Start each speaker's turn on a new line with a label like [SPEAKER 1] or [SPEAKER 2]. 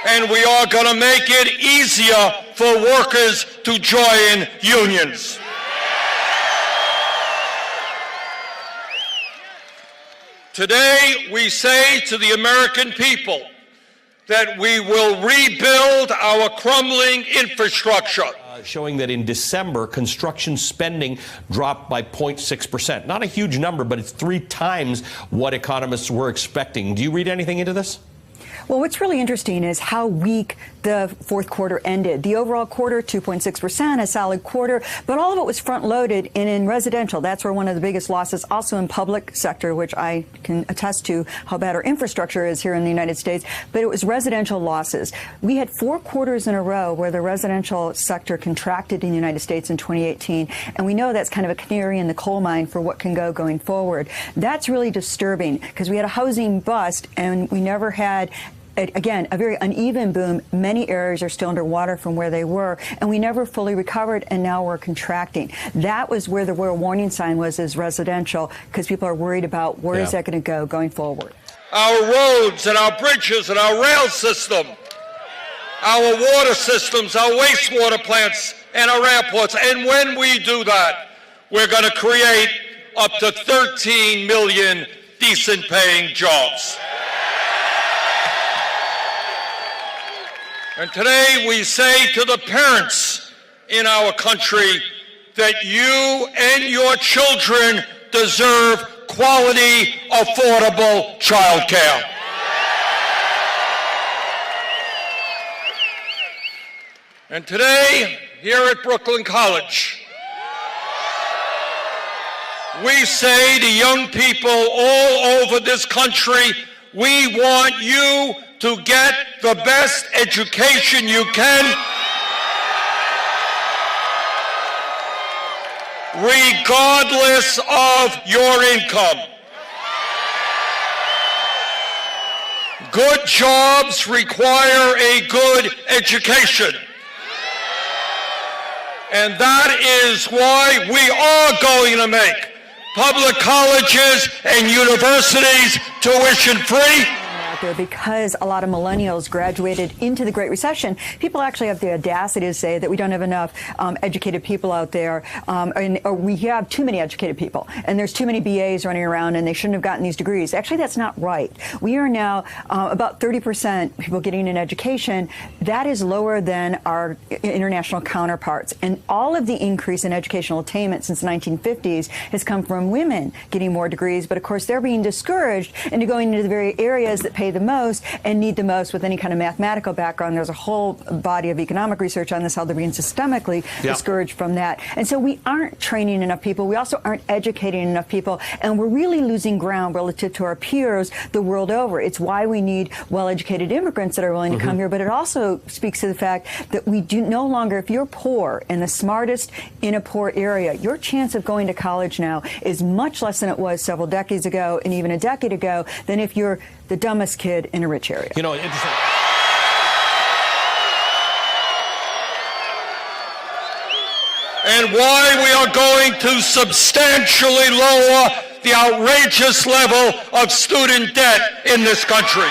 [SPEAKER 1] And we are going to make it easier for workers to join unions. Today, we say to the American people that we will rebuild our crumbling infrastructure.
[SPEAKER 2] Showing that in December, construction spending dropped by 0.6%. Not a huge number, but it's 3 times what economists were expecting. Do you read anything into this?
[SPEAKER 3] Well, what's really interesting is how weak the fourth quarter ended. The overall quarter, 2.6%, a solid quarter, but all of it was front-loaded in residential. That's where one of the biggest losses, also in public sector, which I can attest to how bad our infrastructure is here in the United States, but it was residential losses. We had 4 quarters in a row where the residential sector contracted in the United States in 2018, and we know that's kind of a canary in the coal mine for what can go going forward. That's really disturbing because we had a housing bust and we never had again, a very uneven boom. Many areas are still underwater from where they were, and we never fully recovered, and now we're contracting. That was where the real warning sign was, is residential, because people are worried about where is that going to go going forward.
[SPEAKER 1] Our roads and our bridges and our rail system, our water systems, our wastewater plants, and our airports. And when we do that, we're going to create up to 13 million decent-paying jobs. And today we say to the parents in our country that you and your children deserve quality, affordable child care. And today, here at Brooklyn College, we say to young people all over this country, we want you to get the best education you can, regardless of your income. Good jobs require a good education. And that is why we are going to make public colleges and universities tuition-free.
[SPEAKER 3] Because a lot of millennials graduated into the Great Recession, people actually have the audacity to say that we don't have enough educated people out there, or we have too many educated people, and there's too many BAs running around, and they shouldn't have gotten these degrees. Actually, that's not right. We are now about 30% people getting an education. That is lower than our international counterparts, and all of the increase in educational attainment since the 1950s has come from women getting more degrees, but of course they're being discouraged into going into the very areas that pay the most and need the most with any kind of mathematical background. There's a whole body of economic research on this, how they're being systemically discouraged from that. And so we aren't training enough people. We also aren't educating enough people. And we're really losing ground relative to our peers the world over. It's why we need well-educated immigrants that are willing to come here. But it also speaks to the fact that we do no longer, if you're poor and the smartest in a poor area, your chance of going to college now is much less than it was several decades ago and even a decade ago than if you're the dumbest kid in a rich area.
[SPEAKER 2] You know, interesting.
[SPEAKER 1] And why we are going to substantially lower the outrageous level of student debt in this country.